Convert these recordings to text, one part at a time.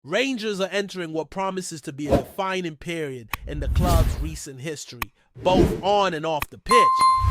Rangers are entering what promises to be a defining period in the club's recent history, both on and off the pitch,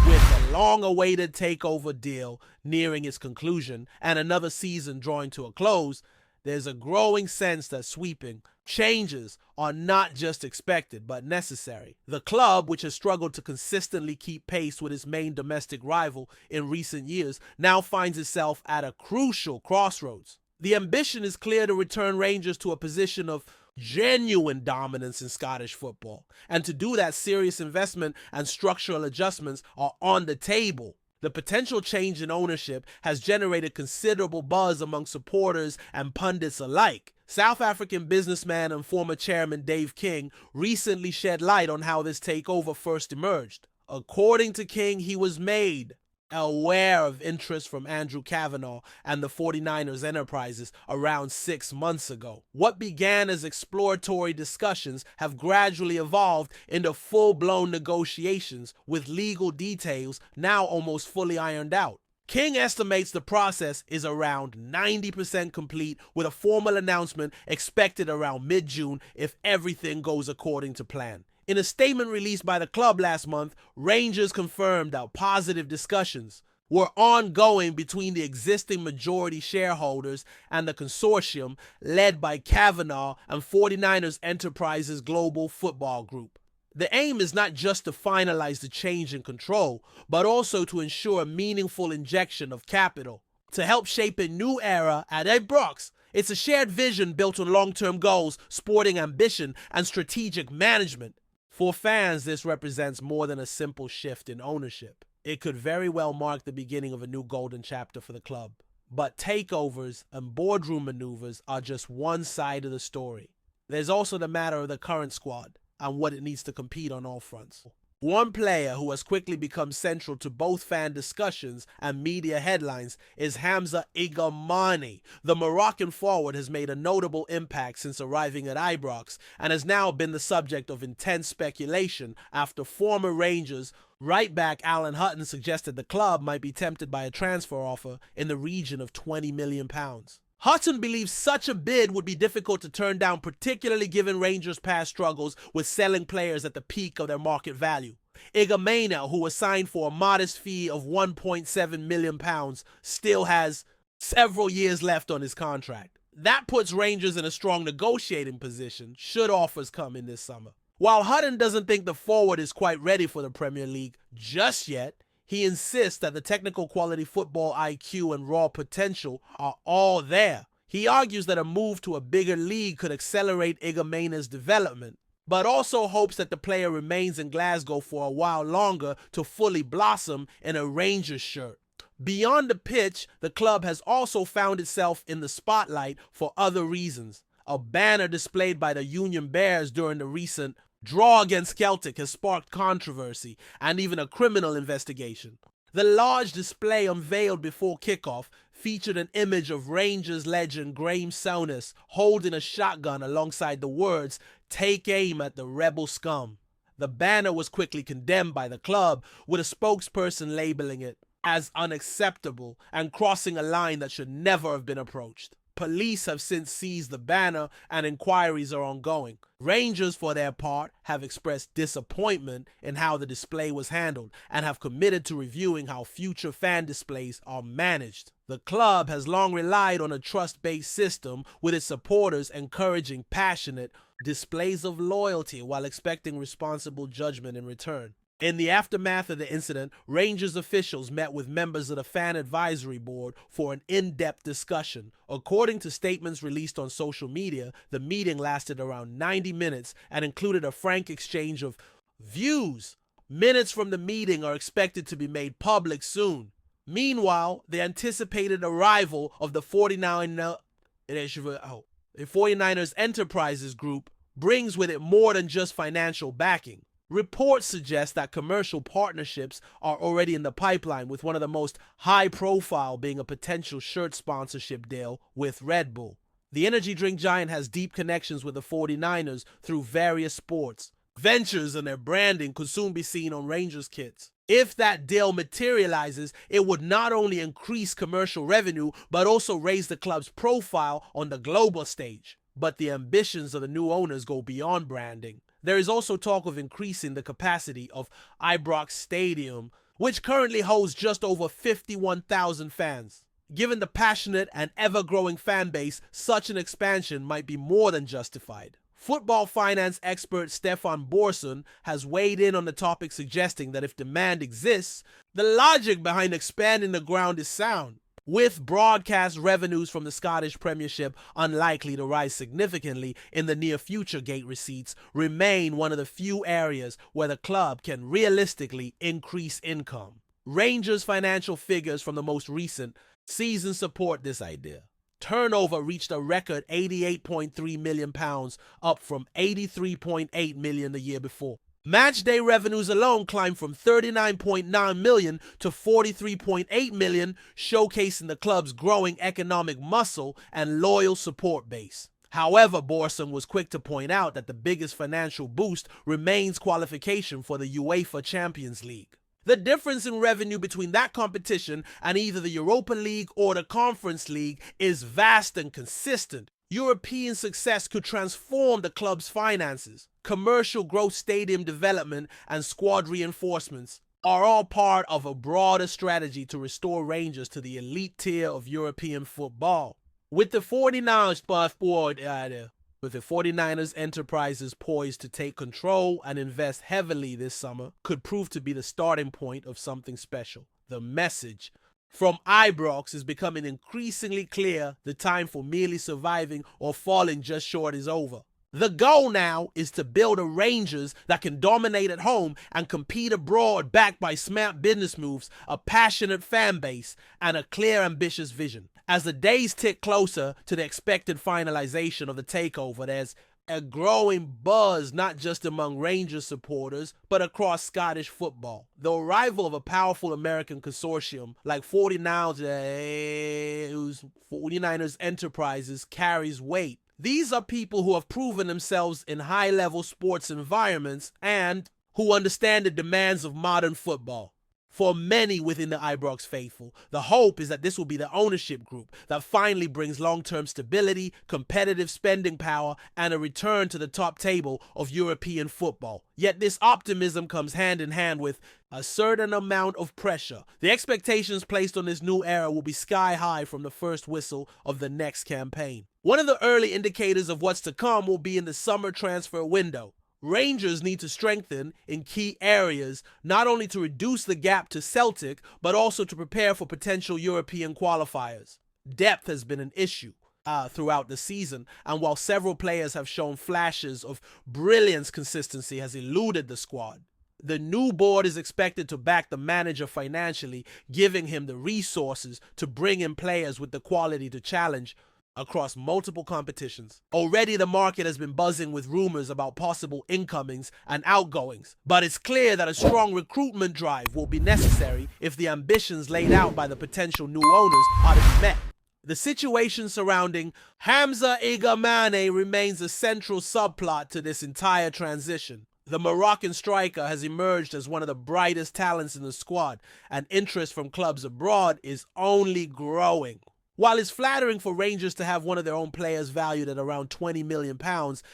with the long-awaited takeover deal nearing its conclusion and another season drawing to a close. There's a growing sense that sweeping changes are not just expected but necessary. The club, which has struggled to consistently keep pace with its main domestic rival in recent years, now finds itself at a crucial crossroads. The ambition is clear to return Rangers to a position of genuine dominance in Scottish football, and to do that, serious investment and structural adjustments are on the table. The potential change in ownership has generated considerable buzz among supporters and pundits alike. South African businessman and former chairman Dave King recently shed light on how this takeover first emerged. According to King, he was made aware of interest from Andrew Kavanagh and the 49ers enterprises around 6 months ago. What began as exploratory discussions have gradually evolved into full-blown negotiations, with legal details now almost fully ironed out. King estimates the process is around 90% complete, with a formal announcement expected around mid-June if everything goes according to plan. In a statement released by the club last month, Rangers confirmed that positive discussions were ongoing between the existing majority shareholders and the consortium led by Kavanagh and 49ers Enterprises Global Football Group. The aim is not just to finalize the change in control, but also to ensure a meaningful injection of capital to help shape a new era at Ibrox. It's a shared vision built on long-term goals, sporting ambition, and strategic management. For fans, this represents more than a simple shift in ownership. It could very well mark the beginning of a new golden chapter for the club. But takeovers and boardroom maneuvers are just one side of the story. There's also the matter of the current squad and what it needs to compete on all fronts. One player who has quickly become central to both fan discussions and media headlines is Hamza Igamane. The Moroccan forward has made a notable impact since arriving at Ibrox and has now been the subject of intense speculation after former Rangers right back Alan Hutton suggested the club might be tempted by a transfer offer in the region of £20 million. Hutton believes such a bid would be difficult to turn down, particularly given Rangers' past struggles with selling players at the peak of their market value. Igamane, who was signed for a modest fee of £1.7 million, still has several years left on his contract. That puts Rangers in a strong negotiating position should offers come in this summer. While Hutton doesn't think the forward is quite ready for the Premier League just yet, he insists that the technical quality, football IQ, and raw potential are all there. He argues that a move to a bigger league could accelerate Igamane's development, but also hopes that the player remains in Glasgow for a while longer to fully blossom in a Rangers shirt. Beyond the pitch, the club has also found itself in the spotlight for other reasons. A banner displayed by the Union Bears during the recent draw against Celtic has sparked controversy and even a criminal investigation. The large display unveiled before kickoff featured an image of Rangers legend Graeme Souness holding a shotgun alongside the words, "Take aim at the rebel scum." The banner was quickly condemned by the club, with a spokesperson labeling it as unacceptable and crossing a line that should never have been approached. Police have since seized the banner and inquiries are ongoing. Rangers, for their part, have expressed disappointment in how the display was handled and have committed to reviewing how future fan displays are managed. The club has long relied on a trust-based system, with its supporters encouraging passionate displays of loyalty while expecting responsible judgment in return. In the aftermath of the incident, Rangers officials met with members of the Fan Advisory Board for an in-depth discussion. According to statements released on social media, the meeting lasted around 90 minutes and included a frank exchange of views. Minutes from the meeting are expected to be made public soon. Meanwhile, the anticipated arrival of the 49ers Enterprises Group brings with it more than just financial backing. Reports suggest that commercial partnerships are already in the pipeline, with one of the most high-profile being a potential shirt sponsorship deal with Red Bull. The energy drink giant has deep connections with the 49ers through various sports. Ventures and their branding could soon be seen on Rangers kits. If that deal materializes, it would not only increase commercial revenue, but also raise the club's profile on the global stage. But the ambitions of the new owners go beyond branding. There is also talk of increasing the capacity of Ibrox Stadium, which currently holds just over 51,000 fans. Given the passionate and ever-growing fan base, such an expansion might be more than justified. Football finance expert Stefan Borson has weighed in on the topic, suggesting that if demand exists, the logic behind expanding the ground is sound. With broadcast revenues from the Scottish Premiership unlikely to rise significantly in the near future, gate receipts remain one of the few areas where the club can realistically increase income. Rangers' financial figures from the most recent season support this idea. Turnover reached a record £88.3 million, up from £83.8 million the year before. Matchday revenues alone climbed from £39.9 million to £43.8 million, showcasing the club's growing economic muscle and loyal support base. However, Borson was quick to point out that the biggest financial boost remains qualification for the UEFA Champions League. The difference in revenue between that competition and either the Europa League or the Conference League is vast and consistent. European success could transform the club's finances. Commercial growth, stadium development, and squad reinforcements are all part of a broader strategy to restore Rangers to the elite tier of European football. With the 49ers enterprises poised to take control and invest heavily this summer, could prove to be the starting point of something special. The message from Ibrox is becoming increasingly clear. The time for merely surviving or falling just short is over. The goal now is to build a Rangers that can dominate at home and compete abroad, backed by smart business moves, a passionate fan base, and a clear, ambitious vision. As the days tick closer to the expected finalization of the takeover, there's a growing buzz not just among Rangers supporters, but across Scottish football. The arrival of a powerful American consortium like 49ers Enterprises carries weight. These are people who have proven themselves in high-level sports environments and who understand the demands of modern football. For many within the Ibrox faithful, the hope is that this will be the ownership group that finally brings long-term stability, competitive spending power, and a return to the top table of European football. Yet this optimism comes hand in hand with a certain amount of pressure. The expectations placed on this new era will be sky high from the first whistle of the next campaign. One of the early indicators of what's to come will be in the summer transfer window. Rangers need to strengthen in key areas, not only to reduce the gap to Celtic, but also to prepare for potential European qualifiers. Depth has been an issue throughout the season, and while several players have shown flashes of brilliance, consistency has eluded the squad. The new board is expected to back the manager financially, giving him the resources to bring in players with the quality to challenge across multiple competitions. Already the market has been buzzing with rumors about possible incomings and outgoings, but it's clear that a strong recruitment drive will be necessary if the ambitions laid out by the potential new owners are to be met. The situation surrounding Hamza Igamane remains a central subplot to this entire transition. The Moroccan striker has emerged as one of the brightest talents in the squad, and interest from clubs abroad is only growing. While it's flattering for Rangers to have one of their own players valued at around £20 million,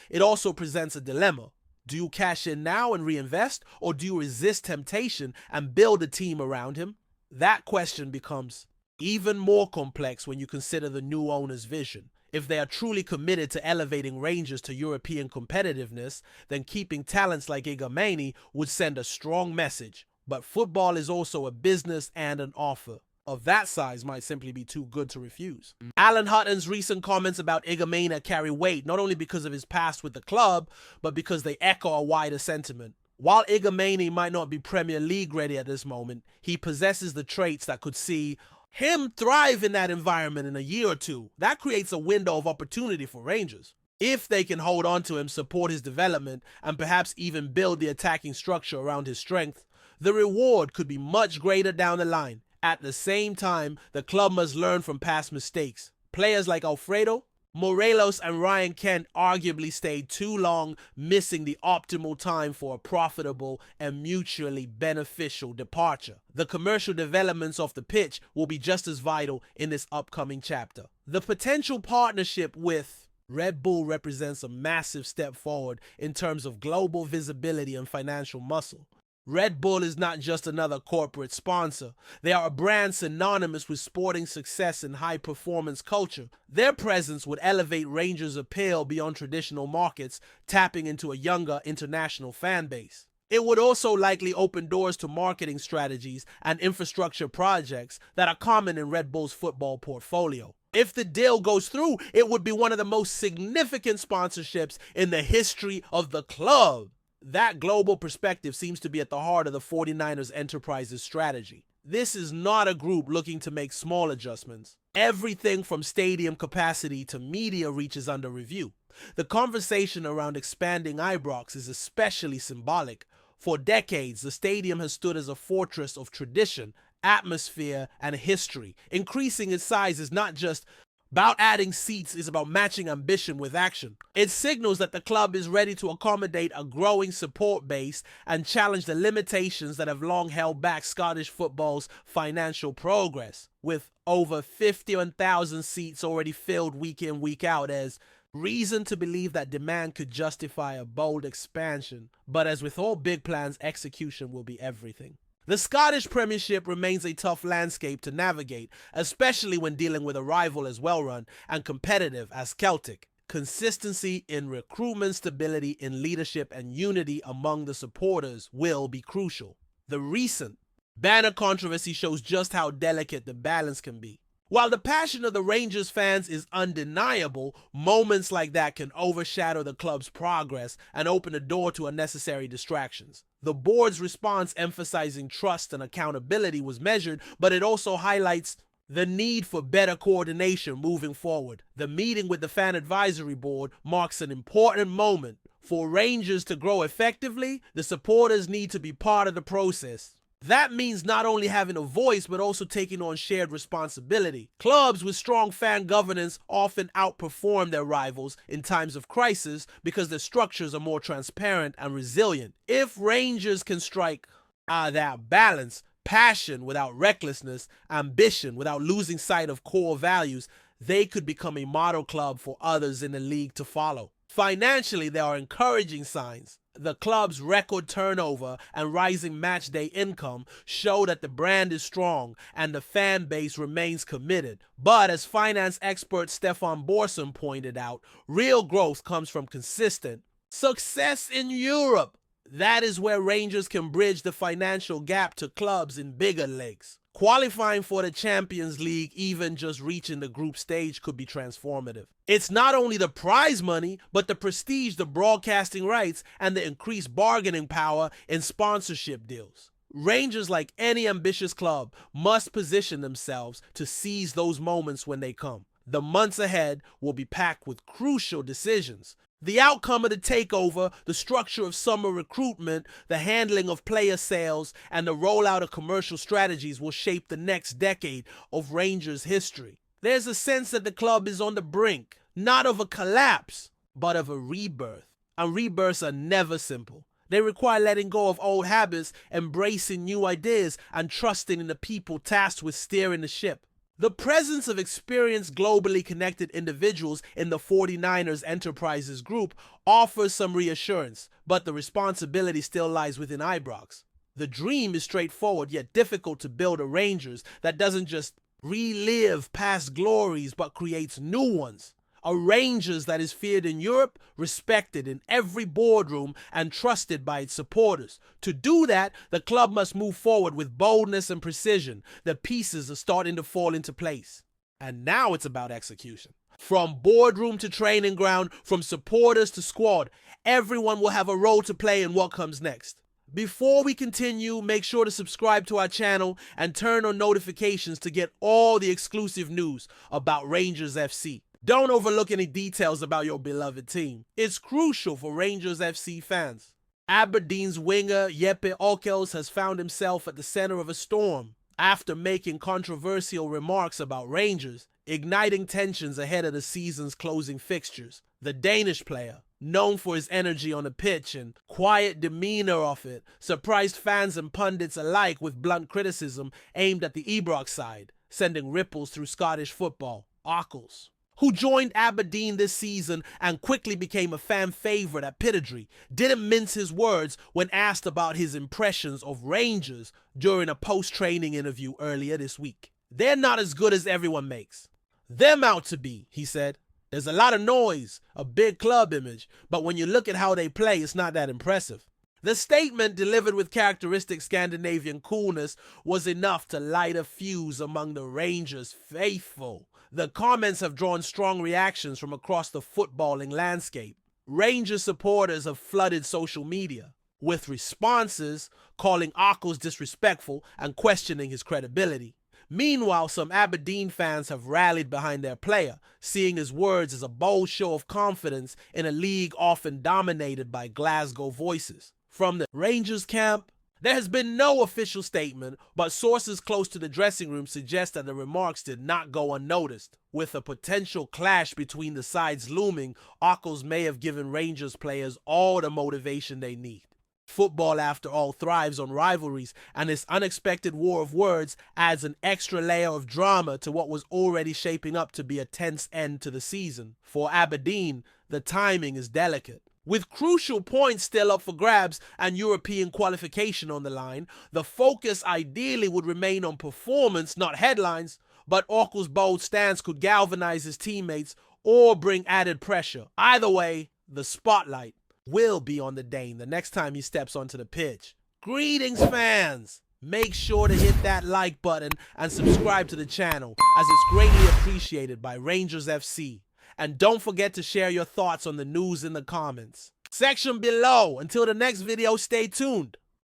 it also presents a dilemma. Do you cash in now and reinvest, or do you resist temptation and build a team around him? That question becomes even more complex when you consider the new owner's vision. If they are truly committed to elevating Rangers to European competitiveness, then keeping talents like Igamane would send a strong message. But football is also a business, and an offer of that size might simply be too good to refuse. Alan Hutton's recent comments about Igamane carry weight, not only because of his past with the club, but because they echo a wider sentiment. While Igamane might not be Premier League ready at this moment, he possesses the traits that could see him thrive in that environment in a year or two. That creates a window of opportunity for Rangers. If they can hold on to him, support his development, and perhaps even build the attacking structure around his strength, the reward could be much greater down the line. At the same time, the club must learn from past mistakes. Players like Alfredo, Morelos, and Ryan Kent arguably stayed too long, missing the optimal time for a profitable and mutually beneficial departure. The commercial developments off the pitch will be just as vital in this upcoming chapter. The potential partnership with Red Bull represents a massive step forward in terms of global visibility and financial muscle. Red Bull is not just another corporate sponsor. They are a brand synonymous with sporting success and high-performance culture. Their presence would elevate Rangers' appeal beyond traditional markets, tapping into a younger international fan base. It would also likely open doors to marketing strategies and infrastructure projects that are common in Red Bull's football portfolio. If the deal goes through, it would be one of the most significant sponsorships in the history of the club. That global perspective seems to be at the heart of the 49ers Enterprises strategy. This is not a group looking to make small adjustments. Everything from stadium capacity to media reach is under review. The conversation around expanding Ibrox is especially symbolic. For decades, the stadium has stood as a fortress of tradition, atmosphere, and history. Increasing its size is not just about adding seats, it's about matching ambition with action. It signals that the club is ready to accommodate a growing support base and challenge the limitations that have long held back Scottish football's financial progress. With over 51,000 seats already filled week in, week out, there's reason to believe that demand could justify a bold expansion. But as with all big plans, execution will be everything. The Scottish Premiership remains a tough landscape to navigate, especially when dealing with a rival as well-run and competitive as Celtic. Consistency in recruitment, stability in leadership, and unity among the supporters will be crucial. The recent banner controversy shows just how delicate the balance can be. While the passion of the Rangers fans is undeniable, moments like that can overshadow the club's progress and open the door to unnecessary distractions. The board's response emphasizing trust and accountability was measured, but it also highlights the need for better coordination moving forward. The meeting with the Fan Advisory Board marks an important moment. For Rangers to grow effectively, the supporters need to be part of the process. That means not only having a voice, but also taking on shared responsibility. Clubs with strong fan governance often outperform their rivals in times of crisis because their structures are more transparent and resilient. If Rangers can strike that balance, passion without recklessness, ambition without losing sight of core values, they could become a model club for others in the league to follow. Financially, there are encouraging signs. The club's record turnover and rising matchday income show that the brand is strong and the fan base remains committed. But as finance expert Stefan Borson pointed out, real growth comes from consistent success in Europe. That is where Rangers can bridge the financial gap to clubs in bigger leagues. Qualifying for the Champions League, even just reaching the group stage, could be transformative. It's not only the prize money, but the prestige, the broadcasting rights, and the increased bargaining power in sponsorship deals. Rangers, like any ambitious club, must position themselves to seize those moments when they come. The months ahead will be packed with crucial decisions. The outcome of the takeover, the structure of summer recruitment, the handling of player sales, and the rollout of commercial strategies will shape the next decade of Rangers history. There's a sense that the club is on the brink, not of a collapse, but of a rebirth. And rebirths are never simple. They require letting go of old habits, embracing new ideas, and trusting in the people tasked with steering the ship. The presence of experienced, globally connected individuals in the 49ers Enterprises group offers some reassurance, but the responsibility still lies within Ibrox. The dream is straightforward yet difficult to build a Rangers that doesn't just relive past glories but creates new ones. A Rangers that is feared in Europe, respected in every boardroom, and trusted by its supporters. To do that, the club must move forward with boldness and precision. The pieces are starting to fall into place. And now it's about execution. From boardroom to training ground, from supporters to squad, everyone will have a role to play in what comes next. Before we continue, make sure to subscribe to our channel and turn on notifications to get all the exclusive news about Rangers FC. Don't overlook any details about your beloved team. It's crucial for Rangers FC fans. Aberdeen's winger Jeppe Ockels has found himself at the center of a storm after making controversial remarks about Rangers, igniting tensions ahead of the season's closing fixtures. The Danish player, known for his energy on the pitch and quiet demeanor off it, surprised fans and pundits alike with blunt criticism aimed at the Ibrox side, sending ripples through Scottish football. Ockels, who joined Aberdeen this season and quickly became a fan favourite at Pittodrie, didn't mince his words when asked about his impressions of Rangers during a post-training interview earlier this week. "They're not as good as everyone makes them out to be," he said. "There's a lot of noise, a big club image, but when you look at how they play, it's not that impressive." The statement, delivered with characteristic Scandinavian coolness, was enough to light a fuse among the Rangers faithful. The comments have drawn strong reactions from across the footballing landscape. Rangers supporters have flooded social media with responses calling Arkles disrespectful and questioning his credibility. Meanwhile, some Aberdeen fans have rallied behind their player, seeing his words as a bold show of confidence in a league often dominated by Glasgow voices. From the Rangers camp, there has been no official statement, but sources close to the dressing room suggest that the remarks did not go unnoticed. With a potential clash between the sides looming, Arkles may have given Rangers players all the motivation they need. Football, after all, thrives on rivalries, and this unexpected war of words adds an extra layer of drama to what was already shaping up to be a tense end to the season. For Aberdeen, the timing is delicate. With crucial points still up for grabs and European qualification on the line, the focus ideally would remain on performance, not headlines, but Arkles' bold stance could galvanize his teammates or bring added pressure. Either way, the spotlight will be on the Dane the next time he steps onto the pitch. Greetings, fans! Make sure to hit that like button and subscribe to the channel, as it's greatly appreciated by Rangers FC. And don't forget to share your thoughts on the news in the comments section below. Until the next video, stay tuned.